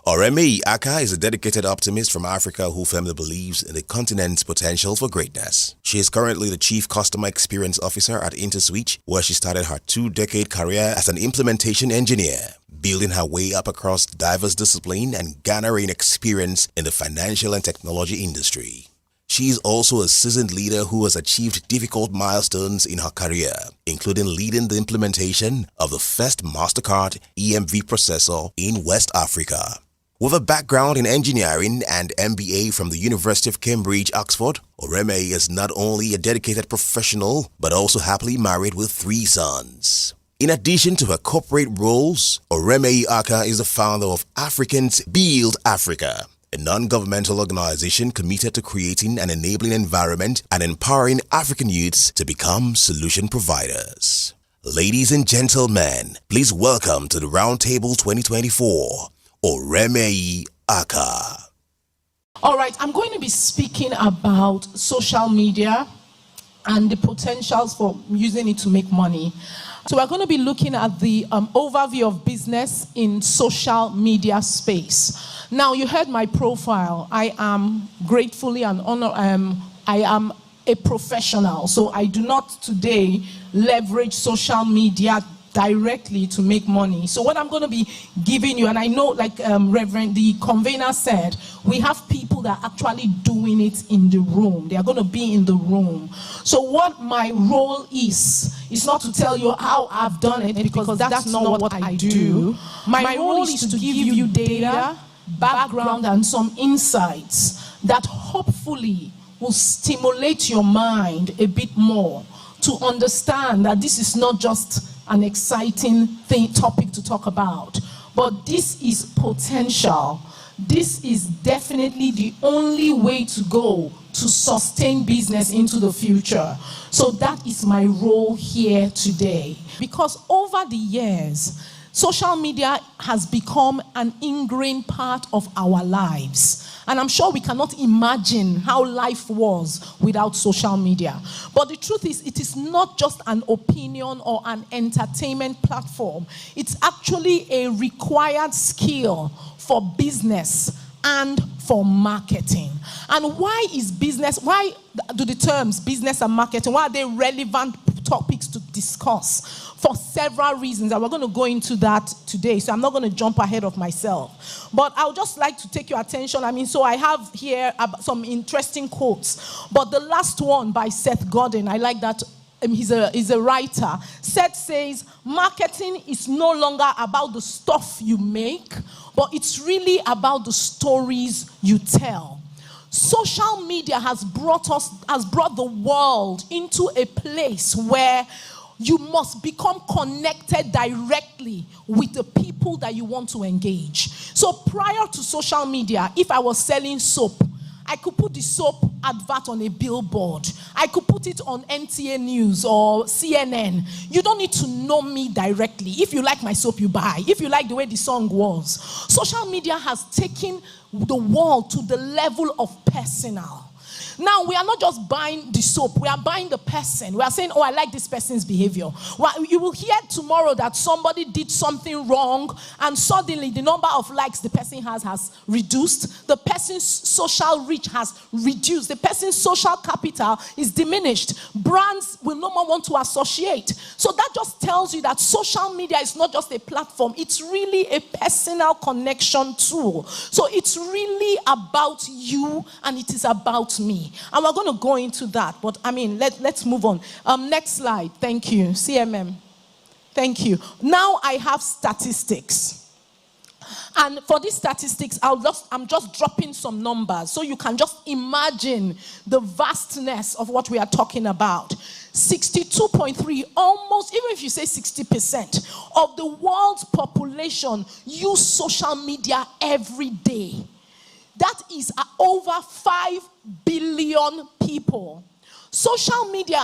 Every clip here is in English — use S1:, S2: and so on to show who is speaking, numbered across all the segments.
S1: Oremeyi Akah is a dedicated optimist from Africa who firmly believes in the continent's potential for greatness. She is currently the Chief Customer Experience Officer at InterSwitch, where she started her 2-decade career as an implementation engineer, building her way up across diverse disciplines and garnering experience in the financial and technology industry. She is also a seasoned leader who has achieved difficult milestones in her career, including leading the implementation of the first MasterCard EMV processor in West Africa. With a background in engineering and MBA from the University of Cambridge, Oxford, Oremeyi is not only a dedicated professional, but also happily married with 3 sons. In addition to her corporate roles, Oremeyi Akah is the founder of Africans Build Africa, a non-governmental organization committed to creating an enabling environment and empowering African youths to become solution providers. Ladies and gentlemen, please welcome to the Roundtable 2024, Oremeyi Akah.
S2: All right, I'm going to be speaking about social media and the potentials for using it to make money. So we're going to be looking at the overview of business in social media space. Now, you heard my profile. I am gratefully and I am a professional. So I do not today leverage social media directly to make money. So what I'm going to be giving you, and I know like Reverend the convener said, we have people that are actually doing it in the room. They are going to be in the room. So what my role is not to tell you how I've done it, because that's not what I do. My role is to give you data, background, and some insights that hopefully will stimulate your mind a bit more to understand that this is not just an exciting topic to talk about, but this is potential. This is definitely the only way to go to sustain business into the future. So that is my role here today. Because over the years, social media has become an ingrained part of our lives. And I'm sure we cannot imagine how life was without social media. But the truth is, it is not just an opinion or an entertainment platform. It's actually a required skill for business and for marketing. And why do the terms business and marketing, why are they relevant topics to discuss? For several reasons, and we're going to go into that today, so I'm not going to jump ahead of myself. But I would just like to take your attention. So I have here some interesting quotes. But the last one by Seth Godin, I like that. He's a writer. Seth says, marketing is no longer about the stuff you make, but it's really about the stories you tell. Social media has brought the world into a place where you must become connected directly with the people that you want to engage. So prior to social media, if I was selling soap, I could put the soap advert on a billboard. I could put it on NTA News or CNN. You don't need to know me directly. If you like my soap, you buy. If you like the way the song was. Social media has taken the world to the level of personal. Now, we are not just buying the soap. We are buying the person. We are saying, oh, I like this person's behavior. Well, you will hear tomorrow that somebody did something wrong, and suddenly the number of likes the person has reduced. The person's social reach has reduced. The person's social capital is diminished. Brands will no more want to associate. So that just tells you that social media is not just a platform. It's really a personal connection tool. So it's really about you, and it is about me. And we're going to go into that, but let's move on. Next slide. Thank you. CMM. Thank you. Now I have statistics. And for these statistics, I'm just dropping some numbers so you can just imagine the vastness of what we are talking about. 62.3, almost, even if you say 60% of the world's population use social media every day. That is over 5 billion people. Social media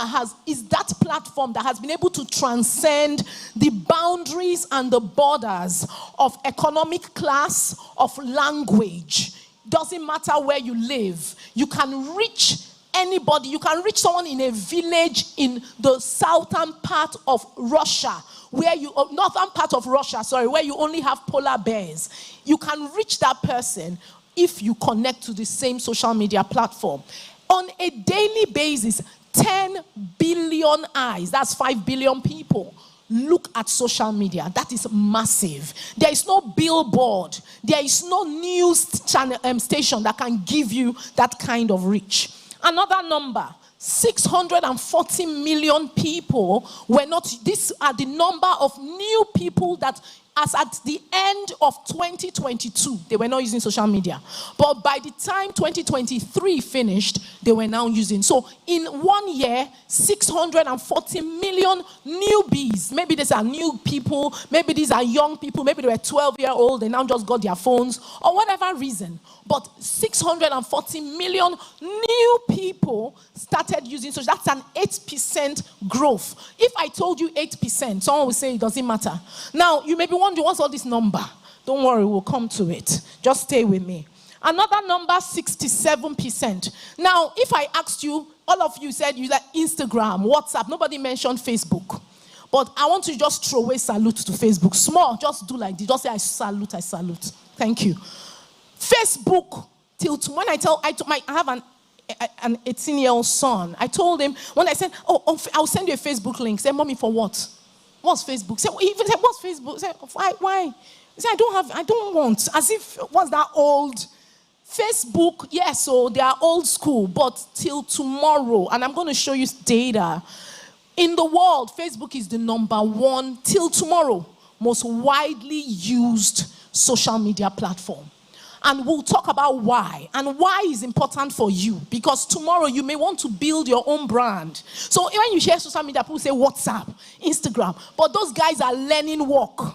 S2: is that platform that has been able to transcend the boundaries and the borders of economic class, of language. Doesn't matter where you live. You can reach anybody. You can reach someone in a village in the southern part of Russia, northern part of Russia, where you only have polar bears. You can reach that person if you connect to the same social media platform. On a daily basis, 10 billion eyes, that's 5 billion people, look at social media. That is massive. There is no billboard. There is no news channel, station that can give you that kind of reach. Another number, 640 million people were not, these are the number of new people that, as at the end of 2022, they were not using social media. But by the time 2023 finished, they were now using. So in 1 year, 640 million newbies. Maybe these are new people. Maybe these are young people. Maybe they were 12-year-old. They now just got their phones or whatever reason. But 640 million new people started using social. That's an 8% growth. If I told you 8%, someone would say it doesn't matter. Now, you may be wondering, what's all this number? Don't worry, we'll come to it. Just stay with me. Another number, 67%. Now, if I asked you, all of you said you like Instagram, WhatsApp. Nobody mentioned Facebook. But I want to just throw away salute to Facebook. Small, just do like this. Just say, I salute, I salute. Thank you. Facebook, when I have an 18-year-old son. I told him, when I said, I'll send you a Facebook link. He said, Mommy, for what? What's Facebook? He said, what's Facebook? He said, why? He said, I don't want. As if, what's that old? Facebook, yes, so they are old school, but till tomorrow, and I'm going to show you data. In the world, Facebook is the #1, till tomorrow, most widely used social media platform. And we'll talk about why. And why is important for you. Because tomorrow you may want to build your own brand. So when you share social media, people say WhatsApp, Instagram. But those guys are learning work.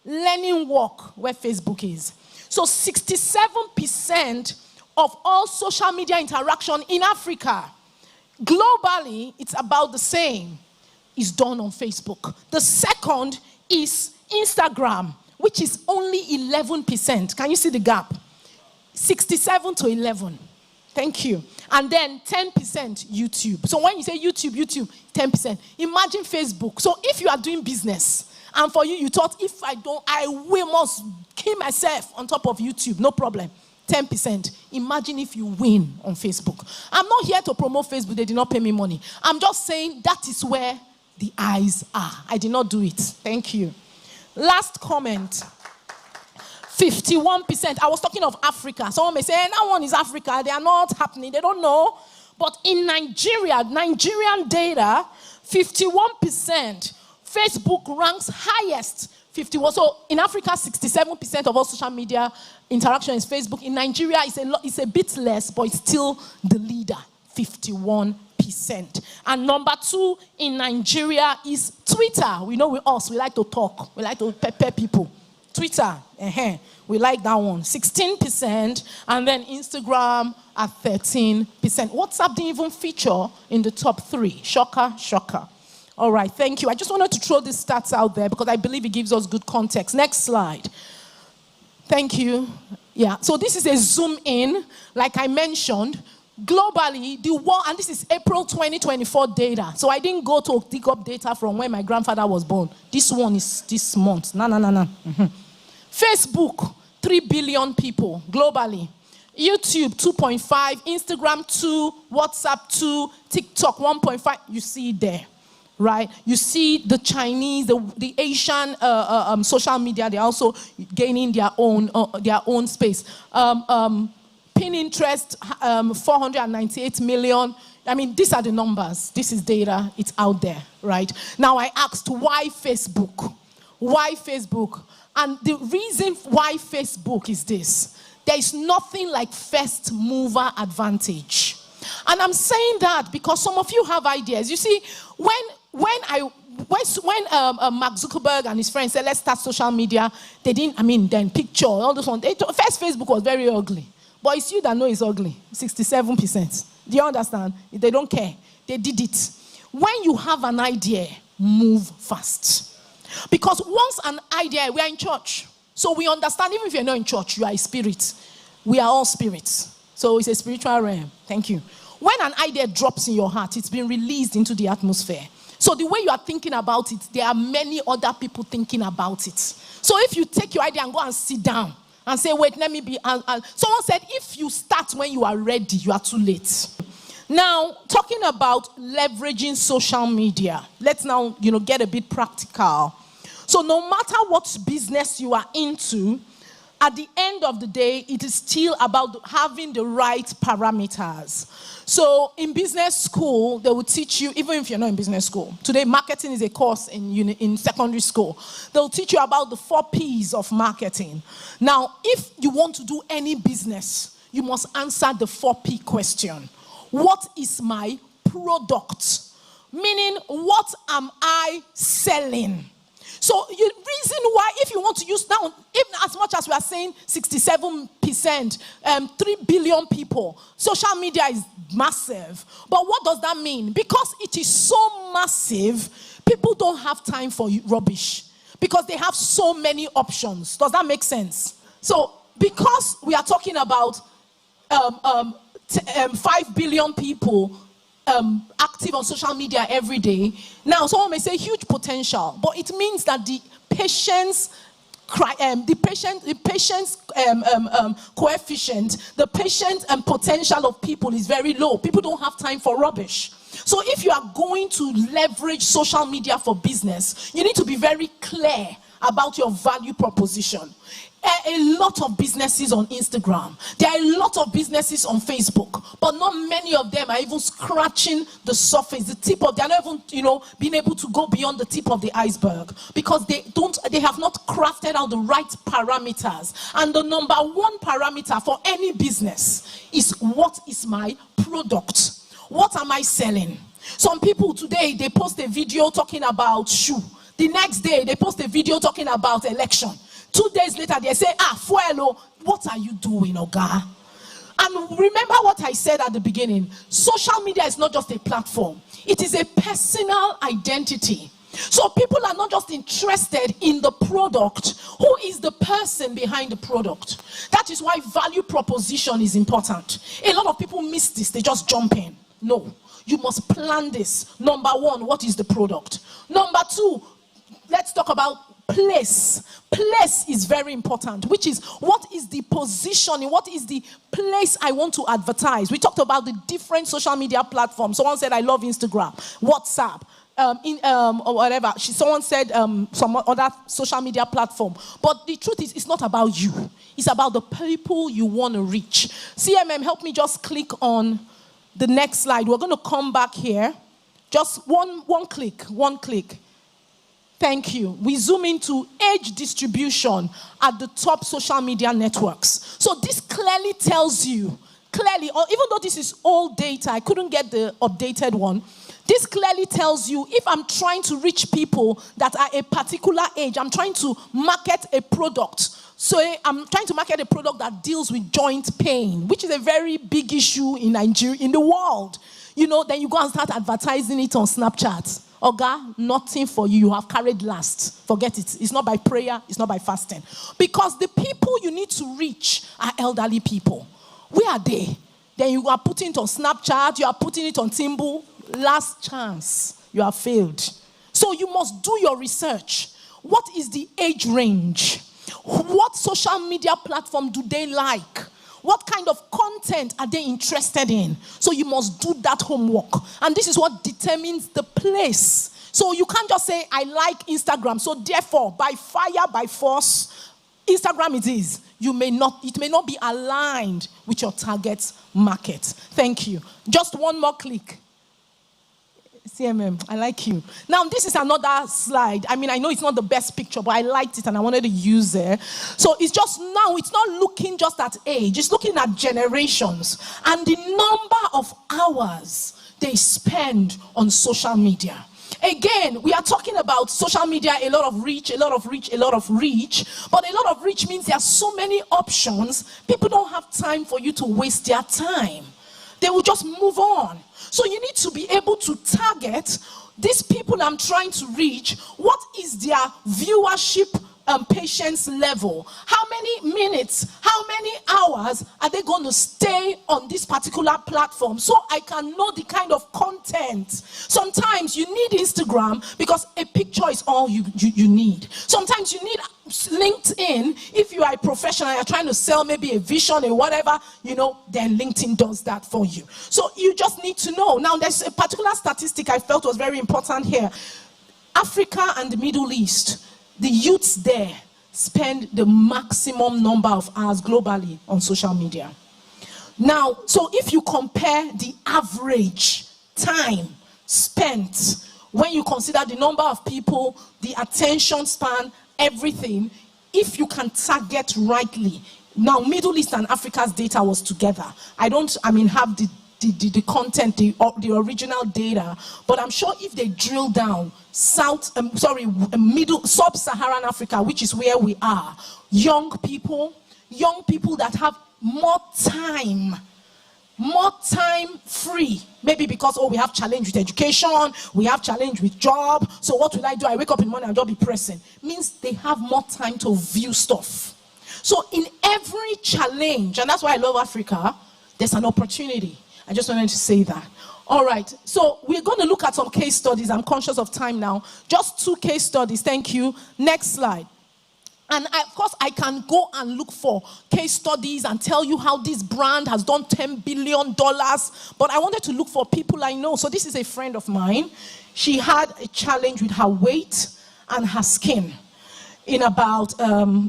S2: Learning work where Facebook is. So 67% of all social media interaction in Africa, globally, it's about the same, is done on Facebook. The second is Instagram, which is only 11%. Can you see the gap? 67 to 11. Thank you. And then 10% YouTube. So when you say YouTube, 10%. Imagine Facebook. So if you are doing business, and for you thought, if I must kill myself on top of YouTube, no problem. 10%. Imagine if you win on Facebook. I'm not here to promote Facebook. They did not pay me money. I'm just saying that is where the eyes are. I did not do it. Thank you. Last comment. 51%. I was talking of Africa. Someone may say, that one is Africa. They are not happening. They don't know. But in Nigeria, Nigerian data, 51%. Facebook ranks highest. 51. So in Africa, 67% of all social media interaction is Facebook. In Nigeria, it's a bit less, but it's still the leader. 51%. And number 2 in Nigeria is Twitter. We know with us, we like to talk. We like to pepper people. Twitter, we like that one. 16%, and then Instagram at 13%. WhatsApp didn't even feature in the top 3. Shocker, shocker. All right, thank you. I just wanted to throw these stats out there because I believe it gives us good context. Next slide. Thank you. Yeah, so this is a zoom in, like I mentioned. Globally, the world, and this is April 2024 data. So I didn't go to dig up data from when my grandfather was born. This one is this month. No. Mm-hmm. Facebook, 3 billion people globally. YouTube, 2.5. Instagram, 2. WhatsApp, 2. TikTok, 1.5. You see it there, right? You see the Chinese, the Asian social media. They're also gaining their own space. Pinterest, 498 million. I mean, these are the numbers. This is data. It's out there, right? Now, I asked, why Facebook? Why Facebook? And the reason why Facebook is this. There is nothing like first mover advantage. And I'm saying that because some of you have ideas. You see, when Mark Zuckerberg and his friends said, let's start social media, they didn't, then picture, all those ones. First, Facebook was very ugly. But it's you that know it's ugly, 67%. Do you understand? They don't care. They did it. When you have an idea, move fast. Because once an idea, we are in church. So we understand, even if you're not in church, you are a spirit. We are all spirits. So it's a spiritual realm. Thank you. When an idea drops in your heart, it's been released into the atmosphere. So the way you are thinking about it, there are many other people thinking about it. So if you take your idea and go and sit down and say, wait, let me be... someone said, if you start when you are ready, you are too late. Now, talking about leveraging social media, let's now, get a bit practical. So no matter what business you are into, at the end of the day, it is still about having the right parameters. So in business school, they will teach you, even if you're not in business school. Today, marketing is a course in secondary school. They'll teach you about the 4 P's of marketing. Now, if you want to do any business, you must answer the 4P question. What is my product? Meaning, what am I selling? So the reason why, if you want to use now, even as much as we are saying 67%, 3 billion people, social media is massive. But what does that mean? Because it is so massive, people don't have time for rubbish. Because they have so many options. Does that make sense? So because we are talking about 5 billion people active on social media every day. Now, someone may say huge potential, but it means that the patience coefficient, the patient and potential of people is very low. People don't have time for rubbish. So if you are going to leverage social media for business, you need to be very clear about your value proposition. A lot of businesses on Instagram. There are a lot of businesses on Facebook, but not many of them are even scratching the surface, the tip of. They are not even, being able to go beyond the tip of the iceberg because they have not crafted out the right parameters. And the number 1 parameter for any business is, what is my product? What am I selling? Some people today, they post a video talking about shoe. The next day, they post a video talking about election. 2 days later, they say, Fuelo, what are you doing, Oga? And remember what I said at the beginning. Social media is not just a platform. It is a personal identity. So people are not just interested in the product. Who is the person behind the product? That is why value proposition is important. A lot of people miss this. They just jump in. No. You must plan this. Number 1, what is the product? Number 2, let's talk about place. Place is very important, which is, what is the positioning? What is the place I want to advertise? We talked about the different social media platforms. Someone said, I love Instagram, WhatsApp, or whatever. Someone said some other social media platform. But the truth is, it's not about you. It's about the people you want to reach. CMM, help me just click on the next slide. We're going to come back here. Just one click. Thank you. We zoom into age distribution at the top social media networks. So this clearly tells you, or even though this is old data, I couldn't get the updated one. This clearly tells you, if I'm trying to reach people that are a particular age, I'm trying to market a product. So I'm trying to market a product that deals with joint pain, which is a very big issue in Nigeria, in the world. Then you go and start advertising it on Snapchat. Oga, nothing for you. You have carried last. Forget it. It's not by prayer. It's not by fasting. Because the people you need to reach are elderly people. Where are they? Then you are putting it on Snapchat. You are putting it on Timbu. Last chance. You have failed. So you must do your research. What is the age range? What social media platform do they like? What kind of content are they interested in? So you must do that homework. And this is what determines the place. So you can't just say, I like Instagram. So therefore, by fire, by force, Instagram it is. It may not be aligned with your target market. Thank you. Just one more click. CMM, I like you. Now, this is another slide. I know it's not the best picture, but I liked it and I wanted to use it. So it's just now, it's not looking just at age. It's looking at generations and the number of hours they spend on social media. Again, we are talking about social media, a lot of reach. But a lot of reach means there are so many options. People don't have time for you to waste their time. They will just move on. So you need to be able to target these people I'm trying to reach. What is their viewership patience level? How many minutes, how many hours are they going to stay on this particular platform, so I can know the kind of content. Sometimes you need Instagram because a picture is all you need. Sometimes you need LinkedIn if you are a professional, you're trying to sell maybe a vision or whatever, then LinkedIn does that for you. So you just need to know. Now, there's a particular statistic I felt was very important here. Africa and the Middle East, the youths there spend the maximum number of hours globally on social media. Now, so if you compare the average time spent, when you consider the number of people, the attention span, everything, if you can target rightly. Now, Middle East and Africa's data was together. I have the content, the original data, but I'm sure if they drill down middle sub-Saharan Africa, which is where we are, young people that have more time free, maybe because we have challenge with education, we have challenge with job, so what will I do? I wake up in the morning and just be pressing. Means they have more time to view stuff. So in every challenge, and that's why I love Africa, there's an opportunity. I just wanted to say that. All right, so we're going to look at some case studies. I'm conscious of time now. Just 2 case studies. Thank you. Next slide. And of course, I can go and look for case studies and tell you how this brand has done $10 billion. But I wanted to look for people I know. So this is a friend of mine. She had a challenge with her weight and her skin in about,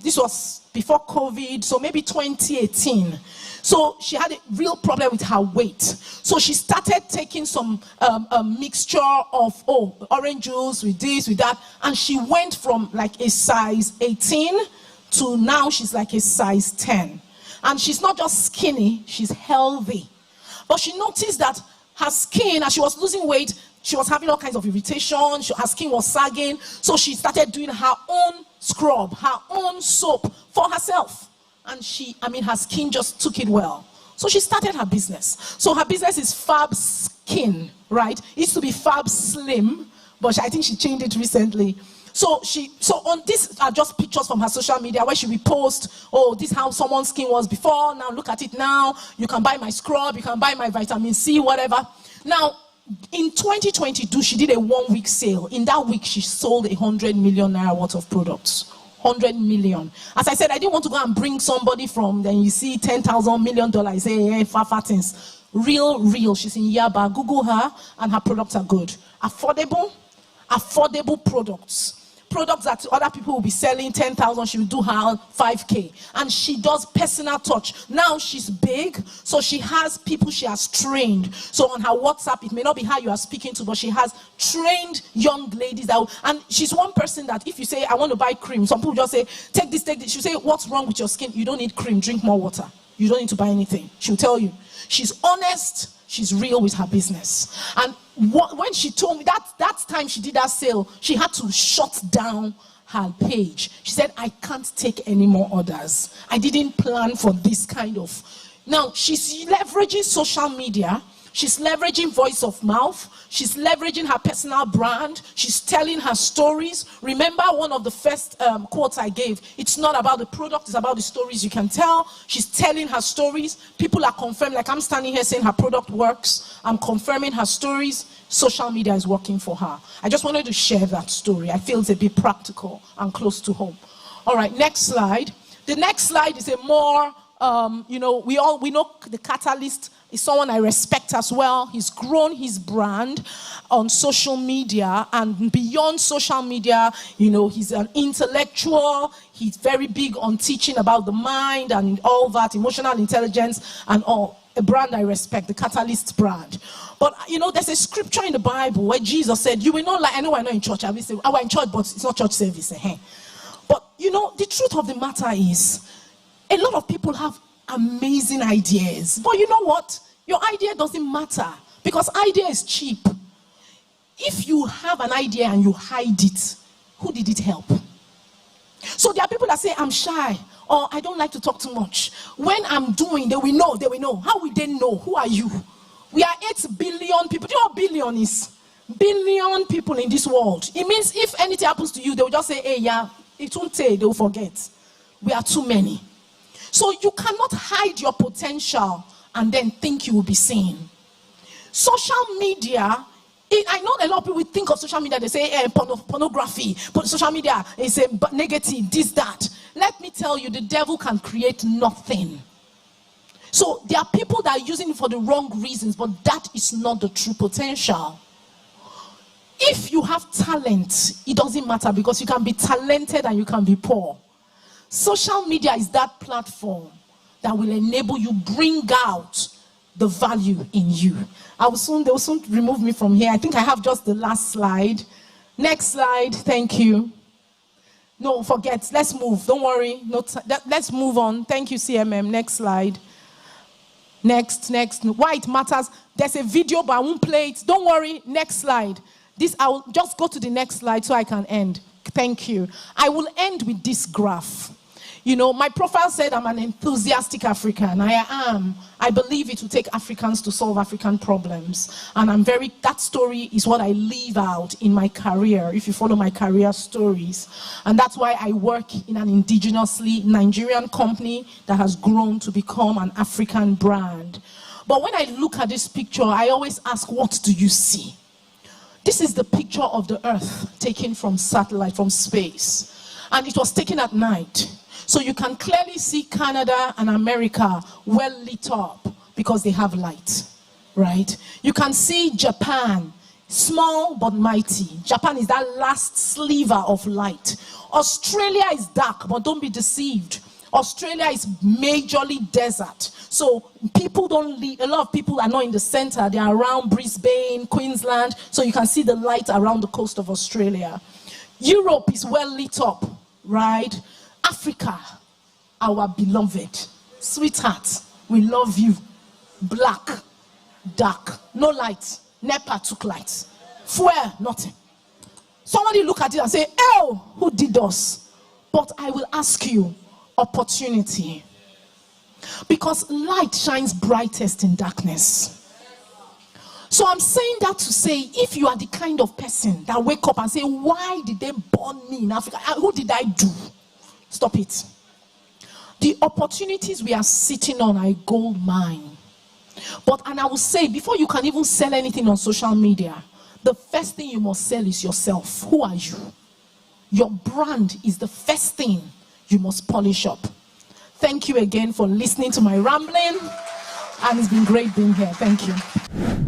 S2: this was before COVID, so maybe 2018. So she had a real problem with her weight. So she started taking some mixture of orange juice with this, with that. And she went from like a size 18 to now she's like a size 10. And she's not just skinny, she's healthy. But she noticed that her skin, as she was losing weight, she was having all kinds of irritation. Her skin was sagging. So she started doing her own scrub, her own soap for herself. And her skin just took it well. So she started her business. So her business is Fab Skin, right? It used to be Fab Slim, but I think she changed it recently. So on this are just pictures from her social media where she will post, this is how someone's skin was before, now look at it now. You can buy my scrub, you can buy my vitamin C, whatever. Now, in 2022, she did a 1-week sale. In that week, she sold 100 million naira worth of products. 100 million. As I said, I didn't want to go and bring somebody from, then you see $10,000 million, say, hey, far things. Real. She's in Yaba. Google her, and her products are good. Affordable products. Products that other people will be selling 10,000, she will do her 5K. And she does personal touch. Now she's big, so she has people she has trained. So on her WhatsApp, it may not be her you are speaking to, but she has trained young ladies and she's one person that if you say, I want to buy cream, some people just say, take this. She'll say, what's wrong with your skin? You don't need cream, drink more water. You don't need to buy anything. She'll tell you. She's honest, she's real with her business. And when she told me that time she did that sale, she had to shut down her page. She said, I can't take any more orders. I didn't plan for this kind of. Now, she's leveraging social media. She's leveraging voice of mouth. She's leveraging her personal brand. She's telling her stories. Remember one of the first quotes I gave, it's not about the product, it's about the stories you can tell. She's telling her stories. People are confirmed, like I'm standing here saying her product works. I'm confirming her stories. Social media is working for her. I just wanted to share that story. I feel it's a bit practical and close to home. All right, next slide. The next slide is a more, we know the Catalyst is someone I respect as well. He's grown his brand on social media and beyond social media. He's an intellectual. He's very big on teaching about the mind and all that, emotional intelligence and all. A brand I respect, the Catalyst brand. But, there's a scripture in the Bible where Jesus said, you will not lie. I know we're not in church. I will say, we're in church, but it's not church service. But, the truth of the matter is, a lot of people have amazing ideas. But you know what? Your idea doesn't matter because idea is cheap. If you have an idea and you hide it, who did it help? So there are people that say, I'm shy, or I don't like to talk too much. When I'm doing, they will know. How will they know? Who are you? We are 8 billion people. Do you know what billion is? Billion people in this world. It means if anything happens to you, they will just say, hey, yeah, it won't take, they will forget. We are too many. So you cannot hide your potential and then think you will be seen. Social media, I know a lot of people think of social media, they say pornography, social media is negative, this, that. Let me tell you, the devil can create nothing. So there are people that are using it for the wrong reasons, but that is not the true potential. If you have talent, it doesn't matter, because you can be talented and you can be poor. Social media is that platform that will enable you bring out the value in you. They will soon remove me from here. I think I have just the last slide. Next slide, thank you. No, forget, let's move, don't worry. Let's move on. Thank you, CMM. Next slide. Next. Why it matters, there's a video, but I won't play it. Don't worry, next slide. I will just go to the next slide so I can end. Thank you. I will end with this graph. My profile said I'm an enthusiastic African. I am. I believe it will take Africans to solve African problems. And that story is what I live out in my career, if you follow my career stories. And that's why I work in an indigenously Nigerian company that has grown to become an African brand. But when I look at this picture, I always ask, what do you see? This is the picture of the Earth taken from satellite, from space. And it was taken at night. So you can clearly see Canada and America well lit up because they have light, right? You can see Japan, small but mighty. Japan is that last sliver of light. Australia is dark, but don't be deceived. Australia is majorly desert. So people don't live, a lot of people are not in the center. They are around Brisbane, Queensland. So you can see the light around the coast of Australia. Europe is well lit up, right? Africa, our beloved, sweetheart, we love you. Black, dark, no light. NEPA took light. Fuel, nothing. Somebody look at it and say, oh, who did us? But I will ask you, opportunity. Because light shines brightest in darkness. So I'm saying that to say, if you are the kind of person that wake up and say, why did they born me in Africa? Who did I do? Stop it. The opportunities we are sitting on are a gold mine. And I will say, before you can even sell anything on social media, the first thing you must sell is yourself. Who are you? Your brand is the first thing you must polish up. Thank you again for listening to my rambling, and it's been great being here. Thank you.